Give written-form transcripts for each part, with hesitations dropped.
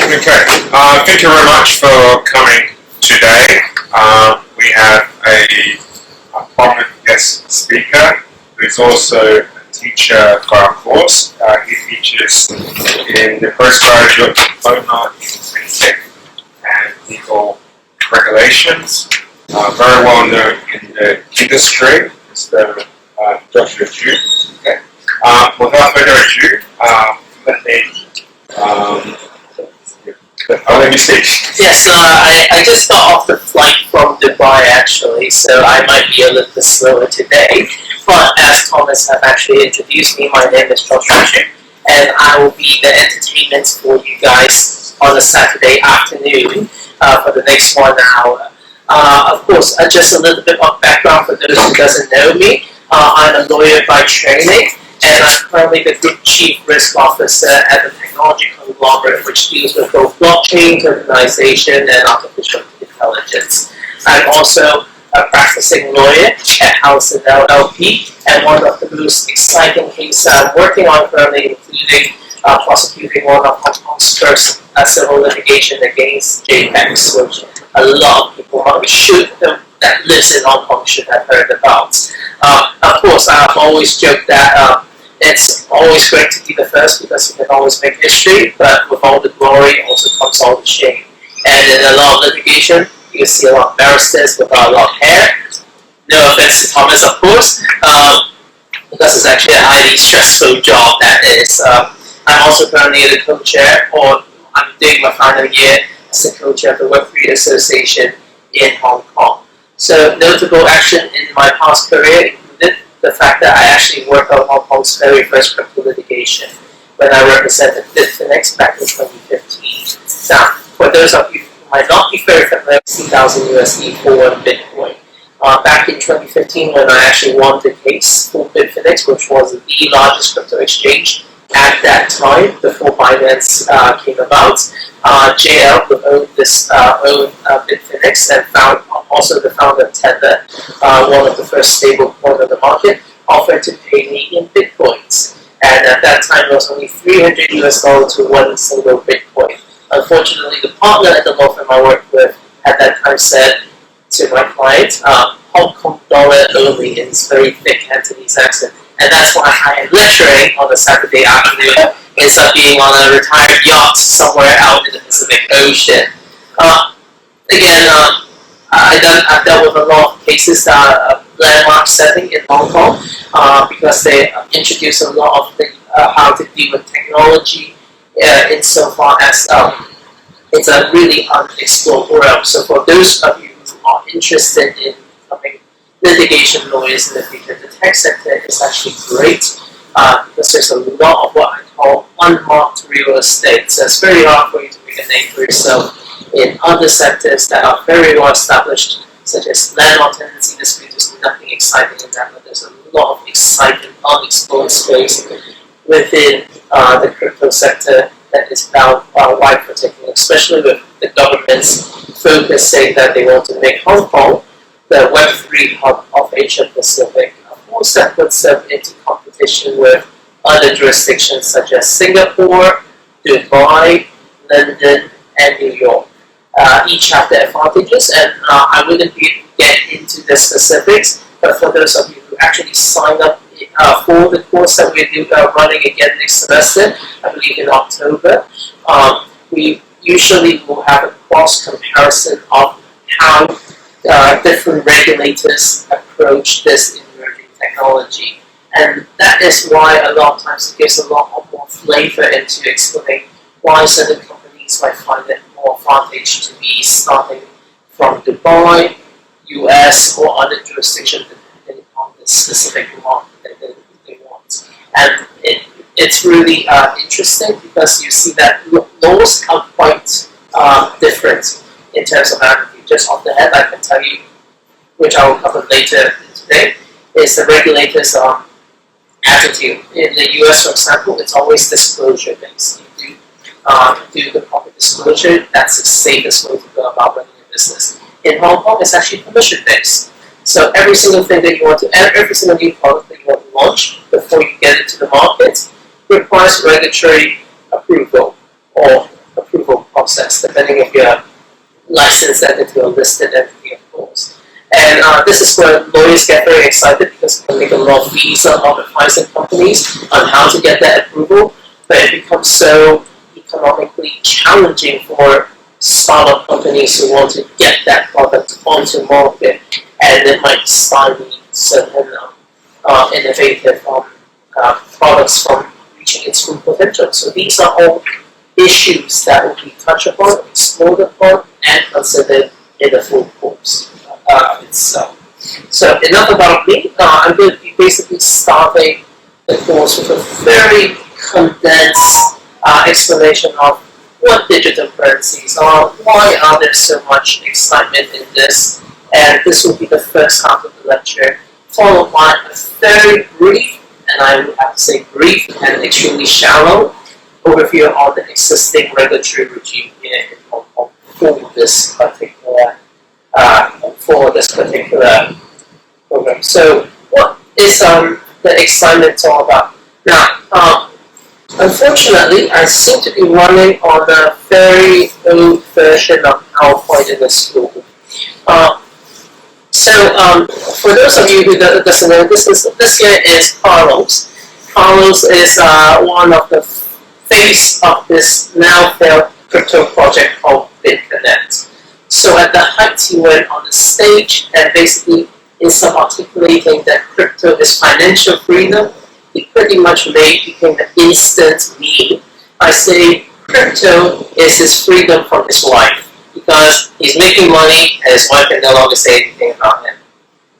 Okay, thank you very much for coming today. We have a prominent guest speaker who's also a teacher for our course. He teaches in the Postgraduate Diploma in FinTech and Legal Regulations. Very well known in the industry, Mr. Joshua Chu. Okay. Without further ado, let me speak. Yes, I just got off the flight from Dubai actually, so I might be a little bit slower today. But as Thomas have actually introduced me, my name is Joshua Chu, and I will be the entertainment for you guys on a Saturday afternoon for the next 1 hour. Of course, just a little bit of background for those who doesn't know me. I'm a lawyer by training, and I'm currently the Group Chief Risk Officer at the technology conglomerate, which deals with both blockchain, tokenization, and artificial intelligence. I'm also a practicing lawyer at Howson LLP, and one of the most exciting cases I'm working on currently, including prosecuting one of Hong Kong's first civil litigation against JPEX, which a lot of people that lives in Hong Kong should have heard about. Of course, I've always joked that it's always great to be the first because you can always make history, but with all the glory also comes all the shame. And in a lot of litigation, you can see a lot of barristers with a lot of hair. No offense to Thomas, of course, because it's actually a highly stressful job that is. I'm also currently the co-chair, or I'm doing my final year as the co-chair of the Web3 Association in Hong Kong. So notable action in my past career included the fact that I actually worked on Hong Kong's very first crypto litigation when I represented FinTech back in 2015. Now, for those of you who might not be very familiar, $60,000 USD for one Bitcoin. Back in 2015, when I actually won the case for Bitfinex, which was the largest crypto exchange at that time, before Binance came about, JL, who owned Bitfinex, and also the founder of Tether, one of the first stable coin on the market, offered to pay me in Bitcoins. And at that time, it was only $300 US to one single Bitcoin. Unfortunately, the partner at the law firm I worked with at that time said to my client, Hong Kong dollar only in this very thick Cantonese accent. And that's why I am lecturing on a Saturday afternoon instead of being on a retired yacht somewhere out in the Pacific Ocean. I've dealt with a lot of cases that are landmark setting in Hong Kong because they introduce a lot of how to deal with technology insofar as it's a really unexplored world. So for those of you who are interested in becoming litigation lawyers in the future, the tech sector is actually great because there's a lot of what I call unmarked real estate. So it's very hard for you to make a name for yourself in other sectors that are very well established, such as landlord tenancy dispute. There's nothing exciting in that, but there's a lot of exciting unexplored space within the crypto sector that is now wide for taking, especially with the government's focus saying that they want to make Hong Kong the Web3 hub of Asia Pacific. Of course, that puts them into competition with other jurisdictions such as Singapore, Dubai, London, and New York. Each have their advantages, and I wouldn't get into the specifics, but for those of you who actually sign up for the course that we're running again next semester, I believe in October, we usually will have a cross comparison of how different regulators approach this emerging technology. And that is why a lot of times it gives a lot more flavor into explaining why certain companies might find it more advantage to be starting from Dubai, US, or other jurisdictions depending on the specific market that they want. And it's really interesting because you see that laws are quite different in terms of advocacy. Just off the head, I can tell you, which I will cover later today, is the regulators' attitude. In the US, for example, it's always disclosure based. You do the proper disclosure, that's the safest way to go about running a business. In Hong Kong, it's actually permission based. So every single thing that you want to add, every single new product that you want to launch before you get it to the market requires regulatory approval or approval process, depending if you're licensed entity or listed entity, of course. And this is where lawyers get very excited because they make a lot of fees on advising companies on how to get that approval, but it becomes so economically challenging for startup companies who want to get that product onto market, and it might stymie certain innovative products from reaching its full potential. So these are all issues that will be touched upon, explored upon, and considered in the full course itself. So enough about me. I'm going to be basically starting the course with a very condensed explanation of what digital currencies are, why are there so much excitement in this, and this will be the first half of the lecture, followed by a very brief, and I would have to say brief and extremely shallow overview on the existing regulatory regime here in Hong Kong for this particular program. So what is the excitement all about? Now, unfortunately, I seem to be running on a very old version of PowerPoint in the school. For those of you who doesn't know, this here is Carlos. Carlos is one of the face of this now failed crypto project called FinTech. So at the height, he went on the stage and basically, instead of articulating that crypto is financial freedom, he pretty much became an instant meme. I say crypto is his freedom from his wife because he's making money and his wife can no longer say anything about him.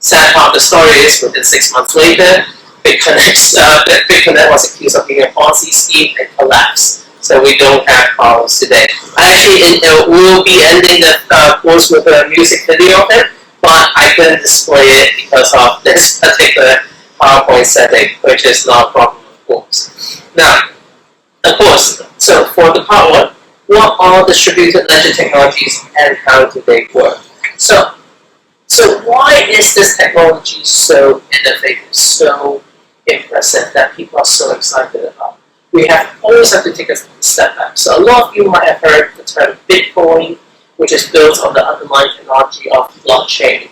Sad part of the story is within 6 months later, BitConnect was accused of being a Ponzi scheme and collapsed. So we don't have Carlos today. I actually will be ending the course with a music video of it, but I couldn't display it because of this particular PowerPoint setting, which is not a problem, of course. Now, of course, so for the part one, what are distributed ledger technologies and how do they work? So why is this technology so innovative, so impressive that people are so excited about? We always have to take a step back. So a lot of you might have heard the term Bitcoin, which is built on the underlying technology of blockchain.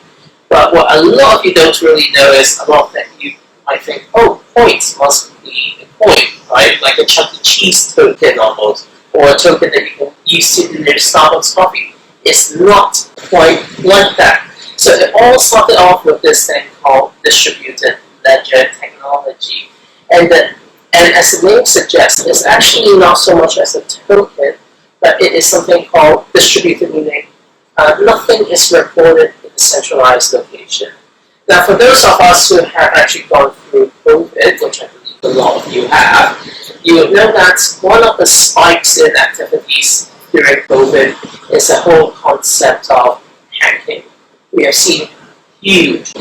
But what a lot of you don't really know is a lot that you might think, oh, points must be a coin, right? Like a Chuck E. Cheese token almost, or a token that you can use in your Starbucks coffee. It's not quite like that. So it all started off with this thing called distributed ledger technology. And as the name suggests, it's actually not so much as a token, but it is something called distributed, meaning nothing is recorded in a centralized location. Now, for those of us who have actually gone through COVID, which I believe a lot of you have, you would know that one of the spikes in activities during COVID is the whole concept of hacking. We have seen huge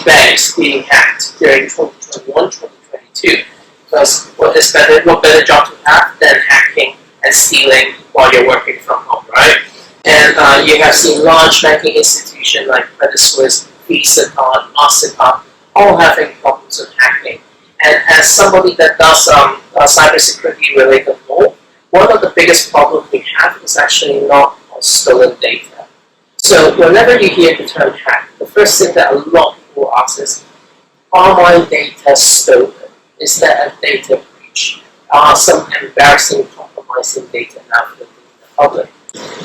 banks being hacked during 2021, 2022, because what better job to have than hacking and stealing while you're working from home, right? And you have seen large banking institutions like Credit Suisse, Visa Card, MasterCard, all having problems with hacking. And as somebody that does cybersecurity related law, one of the biggest problems we have is actually not stolen data. So whenever you hear the term hack, the first thing that a lot of people ask is, are my data stolen? Is there a data breach? Are some embarrassing, compromising data now in the public?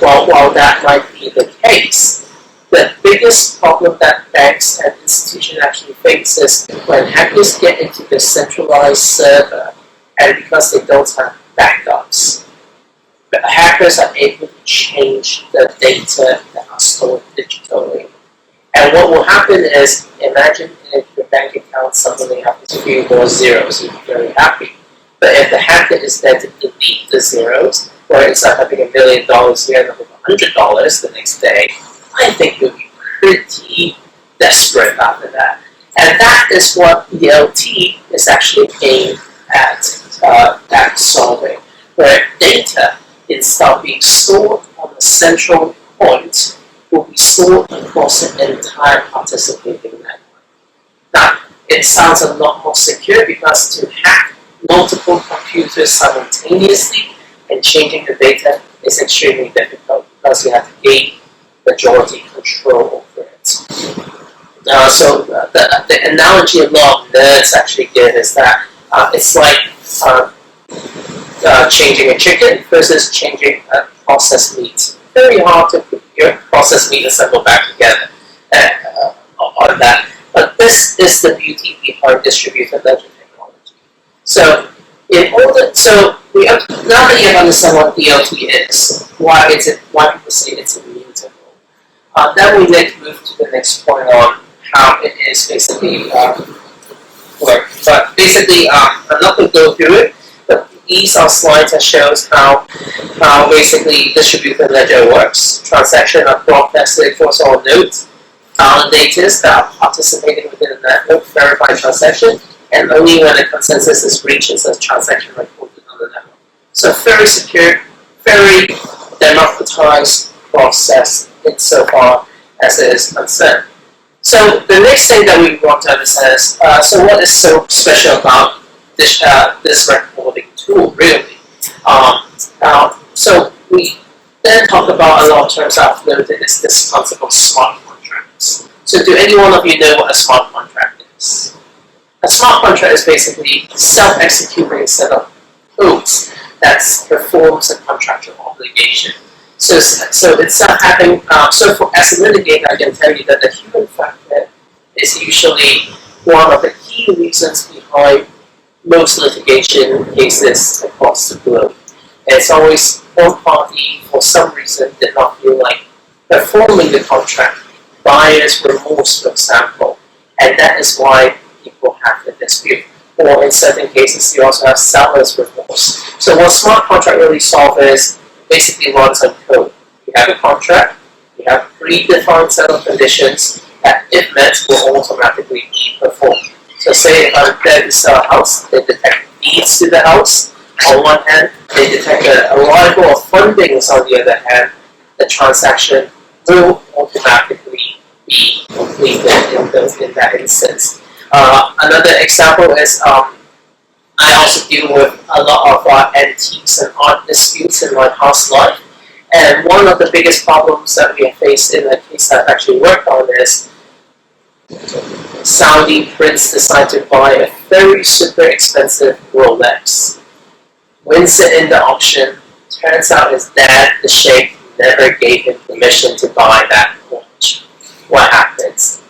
Well, while that might be the case, the biggest problem that banks and institutions actually face is when hackers get into the centralized server, and because they don't have backups, the hackers are able to change the data that are stored digitally. And what will happen is, imagine if your bank account suddenly happens to be more zeros, you'll be very happy. But if the hacker is there to delete the zeros, or instead of having $1 million here and $100 the next day, I think you'll be pretty desperate after that. And that is what DLT is actually aimed at solving, where data, instead of being stored on a central point, will be stored across an entire participating network. Now, it sounds a lot more secure because to hack multiple computers simultaneously and changing the data is extremely difficult because you have to gain majority control over it. So the analogy a lot of nerds actually give is that it's like changing a chicken versus changing a processed meat. Very hard to put your processed meat assemble back together on that. But this is the beauty behind distributed ledger technology. So now that you understand what DLT is, why people say it's immutable, then we need to move to the next point on how it is basically work. But basically, I'm not going to go through it, but these are slides that shows how basically distributed ledger works. Transactions are broadcasted across all nodes. Validators that are participating within the network verify transaction, and only when a consensus is reached is a transaction reported on the network. So very secure, very democratized process insofar as it is concerned. So the next thing that we want to understand is, so what is so special about this recording tool, really? So we then talk about a lot of terms I've noted is this concept of smart contracts. So do any one of you know what a smart contract is? A smart contract is basically self-executing set of codes that performs a contractual obligation. So it's not having. As a litigator, I can tell you that the human factor is usually one of the key reasons behind most litigation cases across the globe. It's always one party, for some reason, did not feel like performing the contract. Buyer's remorse, for example, and that is why people have the dispute. Or in certain cases, you also have seller's remorse. So what smart contract really solves is basically runs on code. You have a contract, you have predefined set of conditions that, if met, will automatically be performed. So say if I'm there to sell a house, they detect needs to the house. On one hand, they detect the arrival of fundings. On the other hand, the transaction will automatically be completed in that instance. Another example is I also deal with a lot of antiques and art disputes in my past life. And one of the biggest problems that we have faced in the case I've actually worked on is Saudi prince decide to buy a very super expensive Rolex. Wins it in the auction. Turns out his dad, the sheikh, never gave him permission to buy that watch. What happens?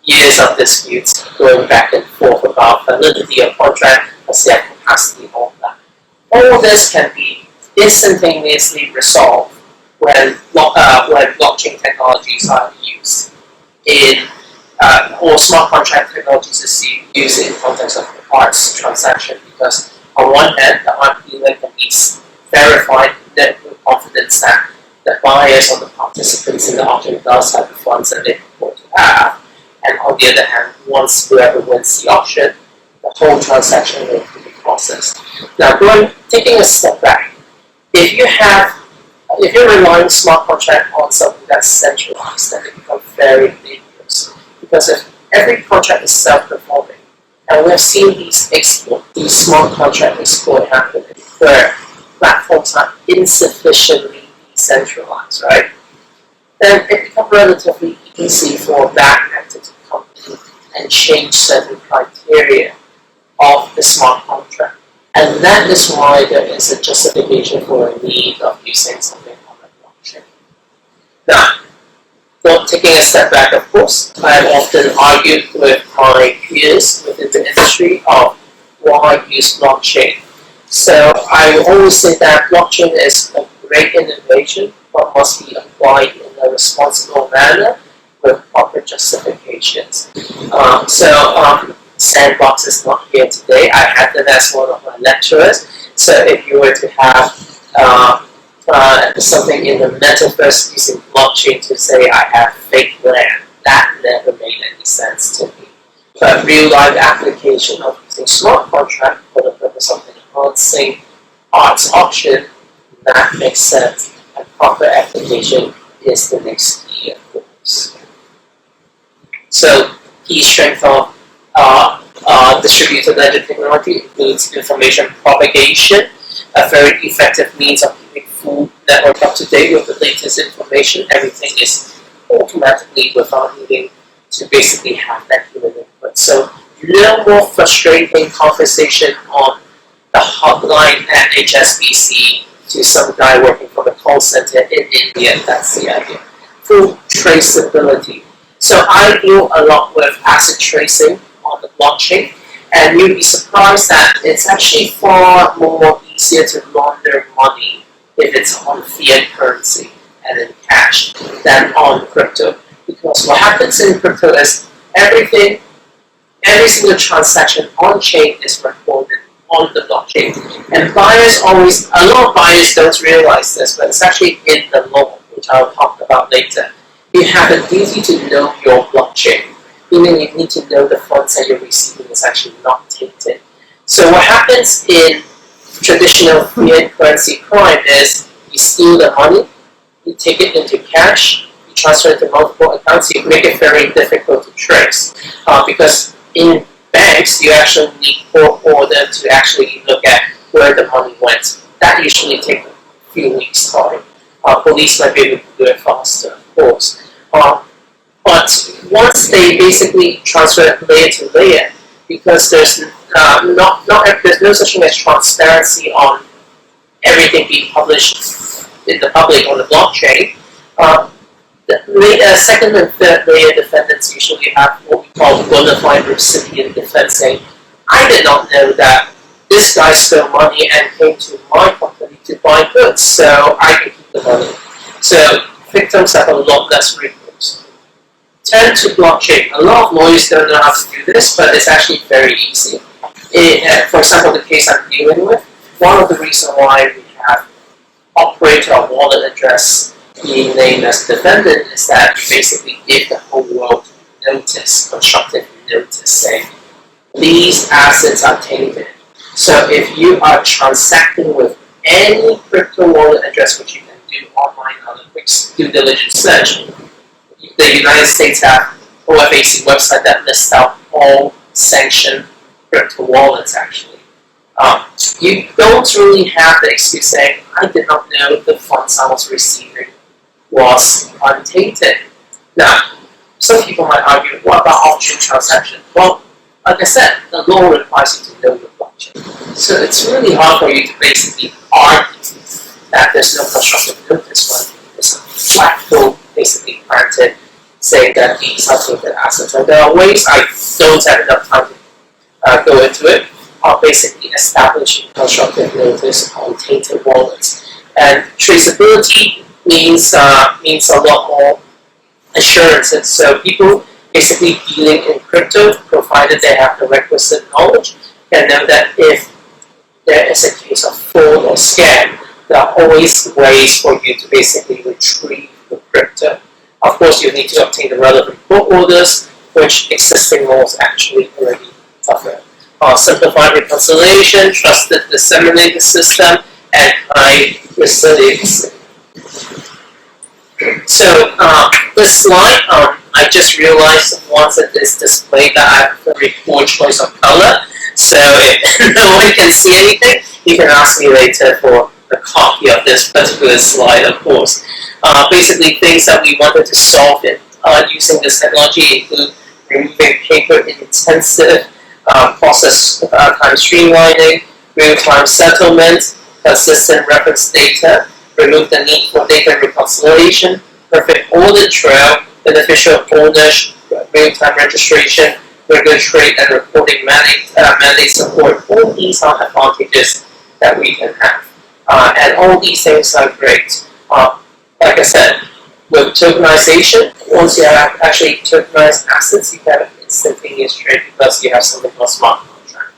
Years of disputes going back and forth about validity of contract, asset capacity, all that. All this can be instantaneously resolved when blockchain technologies are used or smart contract technologies is used in context of arts transaction, because on one hand, the art dealer can be verified with confidence that the buyers or the participants in the auction does have the funds that they purport to have. And on the other hand, once whoever wins the auction, the whole transaction will be processed. Now, taking a step back, if you're relying smart contract on something that's centralized, then it becomes very dangerous. Because if every contract is self-performing, and we've seen these smart contract exploit happening, where platforms are insufficiently decentralized, right? Then it becomes relatively easy for a bad actor to come in and change certain criteria of the smart contract. And that is why there is a justification for a need of using something on the blockchain. Now, taking a step back, of course, I have often argued with my peers within the industry of why use blockchain. So I will always say that blockchain is a great innovation, but must be applied in a responsible manner with proper justifications. Sandbox is not here today. I had them as one of my lecturers. So if you were to have something in the metaverse using blockchain to say I have fake land, that never made any sense to me. But real life application of using smart contract for the purpose of enhancing arts auction, that makes sense. And proper application is the next key, of course. So key strength of distributed ledger technology includes information propagation, a very effective means of keeping full network up to date with the latest information. Everything is automatically without needing to basically have that human input. So no more frustrating conversation on the hotline at HSBC to some guy working from a call center in India. That's the idea. Full traceability. So I do a lot with asset tracing on the blockchain, and you'd be surprised that it's actually far more easier to launder money if it's on fiat currency and in cash than on crypto. Because what happens in crypto is every single transaction on chain is recorded on the blockchain. And a lot of buyers don't realize this, but it's actually in the law, which I'll talk about later. You have a duty to know your blockchain, meaning you need to know the funds that you're receiving is actually not tainted. So what happens in traditional fiat currency crime is you steal the money, you take it into cash, you transfer it to multiple accounts, you make it very difficult to trace. Because in banks, you actually need court order to actually look at where the money went. That usually takes a few weeks' time. Police might be able to do it faster, of course. But once they basically transfer it layer to layer, because there's there's no such thing as transparency on everything being published in the public on the blockchain, the second and third layer defendants usually have what we call bona fide recipient defense, saying, I did not know that this guy stole money and came to my company to buy goods, so I can keep the money. So victims have a lot less recourse. Turn to blockchain. A lot of lawyers don't know how to do this, but it's actually very easy. For example, the case I'm dealing with, one of the reasons why we have operator or wallet address being named as defendant is that you basically give the whole world notice, constructive notice, saying these assets are tainted. So if you are transacting with any crypto wallet address, which you can do online on a quick due diligence search, the United States have OFAC website that lists out all sanctioned crypto wallets actually. You don't really have the excuse saying, I did not know the funds I was receiving was untainted. Now, some people might argue, what about option transaction? Well, like I said, the law requires you to know your blockchain. So it's really hard for you to basically argue that there's no constructive notice when there's a flat code basically granted saying that these are tainted assets. And there are ways, I don't have enough time to go into it, are basically establishing constructive notice on tainted wallets. And traceability means a lot more assurances. So people basically dealing in crypto, provided they have the requisite knowledge, can know that if there is a case of fraud or scam, there are always ways for you to basically retrieve the crypto. Of course, you need to obtain the relevant court orders, which existing laws actually already cover. Simplified reconciliation, trusted disseminated system, and high resilience. So this slide, I just realized once it is displayed that I have a very poor choice of color. So if no one can see anything, you can ask me later for a copy of this particular slide, of course. Basically, things that we wanted to solve in using this technology include removing paper-intensive process time streamlining, real-time settlement, consistent reference data, remove the need for data reconciliation, perfect audit trail, beneficial owners, real-time registration, regular trade and reporting mandate support. All these are advantages that we can have. And all these things are great. Like I said, with tokenization, once you have actually tokenized assets, you have instantaneous trade because you have something called smart contract.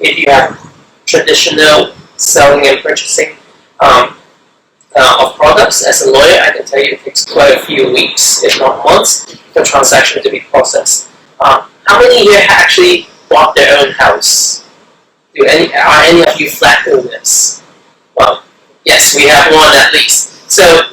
If you have traditional selling and purchasing of products, as a lawyer, I can tell you it takes quite a few weeks, if not months, for transaction to be processed. How many here actually bought their own house? Are any of you flat owners? Well, yes, we have one at least. So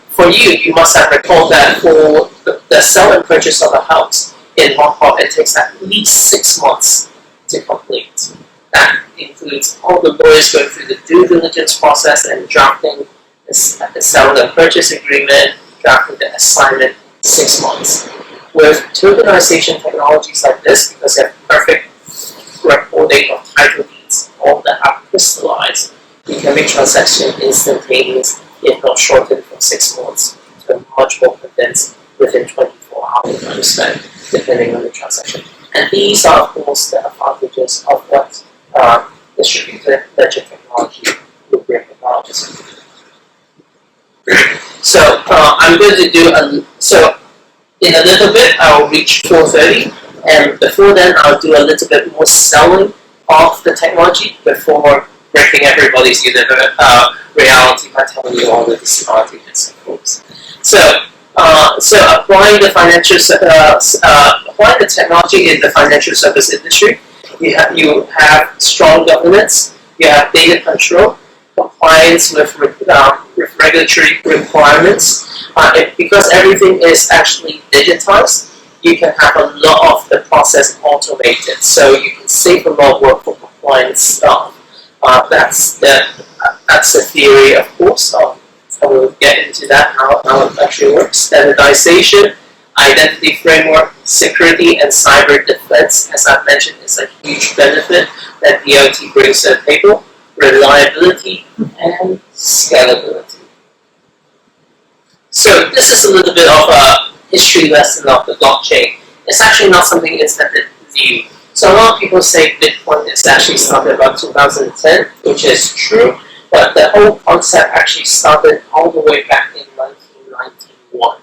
for you, you must have recalled that for the sell and purchase of a house in Hong Kong, it takes at least 6 months to complete. That includes all the lawyers going through the due diligence process and drafting the sell and purchase agreement, drafting the assignment 6 months. With tokenization technologies like this, because they have perfect recording of title deeds, all that are crystallized, you can make transactions instantaneous, if not shortened from 6 months to much more condensed within 24 hours time spent, depending on the transaction. And these are, of course, the advantages of what distributed ledger technology will bring about. So I'm going to do so in a little bit I'll reach 4:30, and before then I'll do a little bit more selling of the technology before breaking everybody's reality by telling you all the disadvantages and pros. So applying the applying the technology in the financial service industry, you have strong governance, you have data control, compliance with regulatory requirements. Because everything is actually digitized, you can have a lot of the process automated, so you can save a lot of work for compliance staff. That's the theory, of course. I will get into that, how it actually works. Standardization, identity framework, security, and cyber defense, as I mentioned, is a huge benefit that DLT brings to the table. Reliability and scalability. So this is a little bit of a history lesson of the blockchain. It's actually not something intended new. So a lot of people say Bitcoin is actually started about 2010, which is true, but the whole concept actually started all the way back in 1991.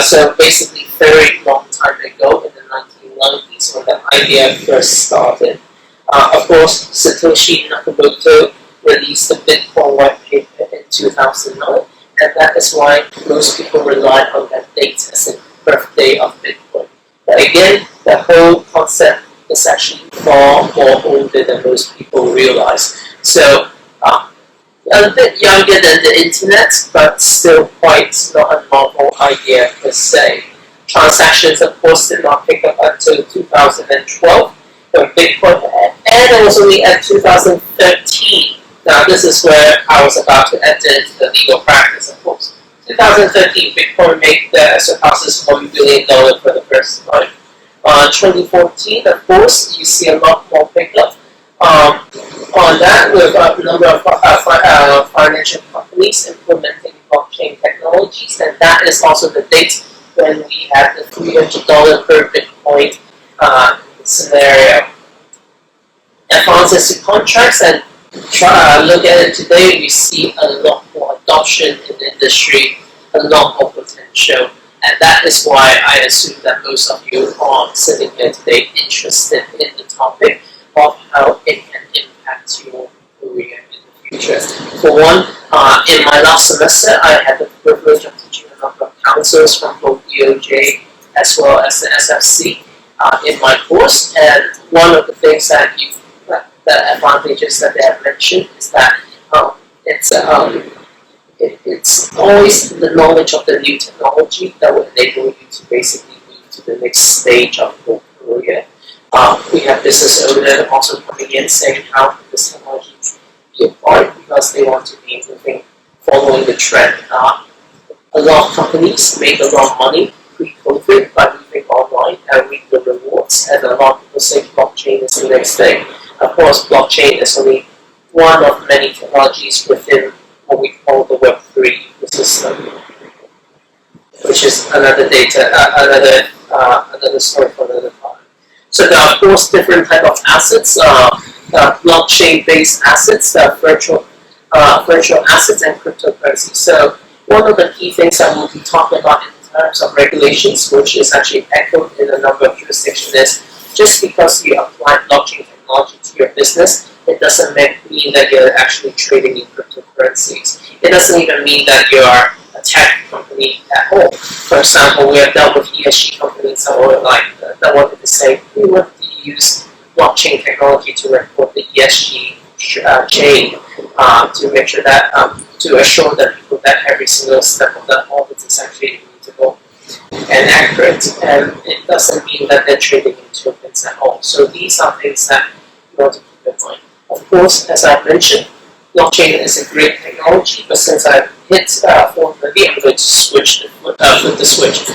So basically very long time ago in the 1990s when the idea first started. Of course, Satoshi Nakamoto released the Bitcoin white paper in 2009, and that is why most people rely on that date as the birthday of Bitcoin. But again, the whole concept is actually far more older than most people realize. So, a bit younger than the internet, but still quite not a novel idea per se. Transactions, of course, did not pick up until 2012 when Bitcoin, and it was only at 2013. Now, this is where I was about to enter into the legal practice, of course. 2013, Bitcoin surpasses $1 billion for the first time. 2014, of course, you see a lot more pickup. On that, with a number of financial companies implementing blockchain technologies, and that is also the date when we had the $300 per Bitcoin scenario. Advances to contracts, and look at it today, we see a lot more adoption in the industry, a lot more potential, and that is why I assume that most of you are sitting here today interested in the topic of how it can impact your career in the future. For one, in my last semester, I had the privilege of teaching a number of counsels from both DOJ as well as the SFC in my course, and one of the things that the advantages that they have mentioned is that it's always the knowledge of the new technology that will enable you to basically move to the next stage of your career. We have business owners also coming in saying how this technology be applied because they want to be moving, following the trend. A lot of companies made a lot of money pre-COVID by moving online and reap the rewards, and a lot of people say blockchain is the next thing. Of course, blockchain is only one of many technologies within what we call the Web3 ecosystem, which is another story for another time. So there are, of course, different type of assets, blockchain-based assets, virtual assets, and cryptocurrency. So one of the key things that we'll be talking about in terms of regulations, which is actually echoed in a number of jurisdictions, is just because you apply blockchain technology to your business, it doesn't mean that you're actually trading in cryptocurrencies. It doesn't even mean that you are a tech company at all. For example, we have dealt with ESG companies that wanted to say, we want to use blockchain technology to report the ESG chain to make sure that, to assure that people that every single step of that audit is actually immutable. and accurate, and it doesn't mean that they're trading in tokens at all. So these are things that you want to keep in mind. Of course, as I mentioned, blockchain is a great technology, but since I've hit 4:30, I'm going to flip the switch.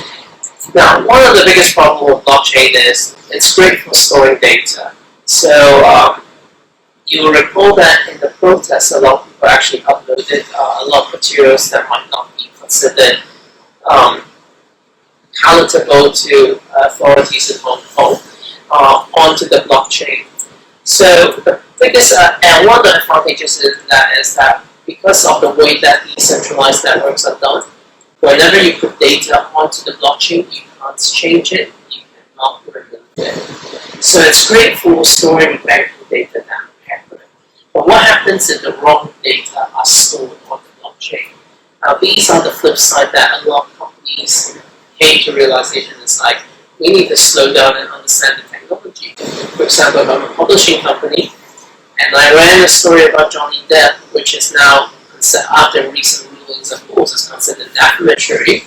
Now, one of the biggest problems with blockchain is it's great for storing data. So you will recall that in the protest, a lot of people actually uploaded a lot of materials that might not be considered palatable to authorities in Hong Kong onto the blockchain. So the biggest and one of the advantages is that because of the way that decentralized networks are done, whenever you put data onto the blockchain, you can't change it, you cannot remove it. So it's great for storing banking data down. But what happens if the wrong data are stored on the blockchain? Now these are the flip side that a lot of companies came to realization. It's like, we need to slow down and understand the technology. For example, if I'm a publishing company, and I ran a story about Johnny Depp, which is now, after recent rulings, of course, is considered defamatory,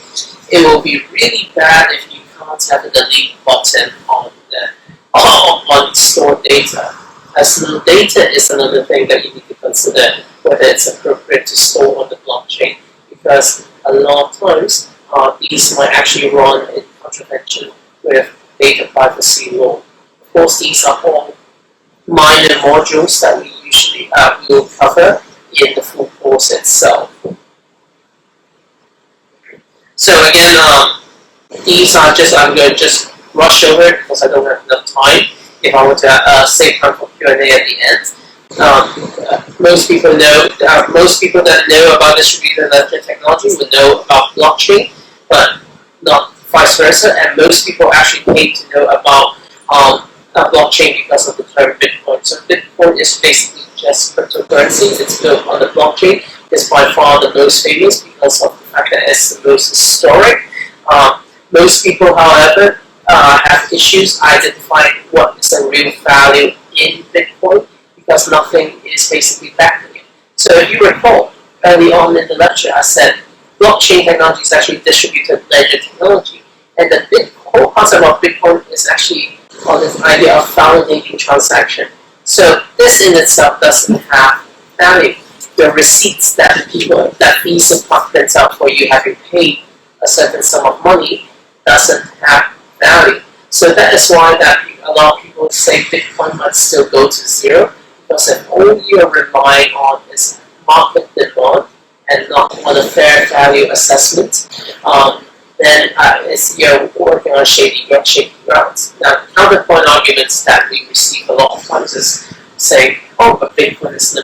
it will be really bad if you can't have a delete button on stored data. As the data is another thing that you need to consider whether it's appropriate to store on the blockchain, because a lot of times these might actually run in contravention with data privacy law. Of course, these are all minor modules that we usually will cover in the full course itself. So again, these are just, I'm going to just rush over it because I don't have enough time. If I were to save time for Q&A at the end. Most people that know about distributed ledger technology would know about blockchain, but not vice versa. And most people actually came to know about blockchain because of the term Bitcoin. So Bitcoin is basically just cryptocurrency. It's built on the blockchain. It's by far the most famous because of the fact that it's the most historic. Most people, however, have issues identifying what is the real value in Bitcoin because nothing is basically backing it. So if you recall, early on in the lecture I said blockchain technology is actually distributed ledger technology, and the whole concept of Bitcoin is actually on this idea of validating transaction. So this in itself doesn't have value. The receipts that Visa prints out for you having paid a certain sum of money doesn't have value. So that is why that a lot of people say Bitcoin might still go to zero, because if all you're relying on is market demand and not on a fair value assessment, then you're working on shaky grounds. Now, counterpoint arguments that we receive a lot of times is saying, oh, but Bitcoin is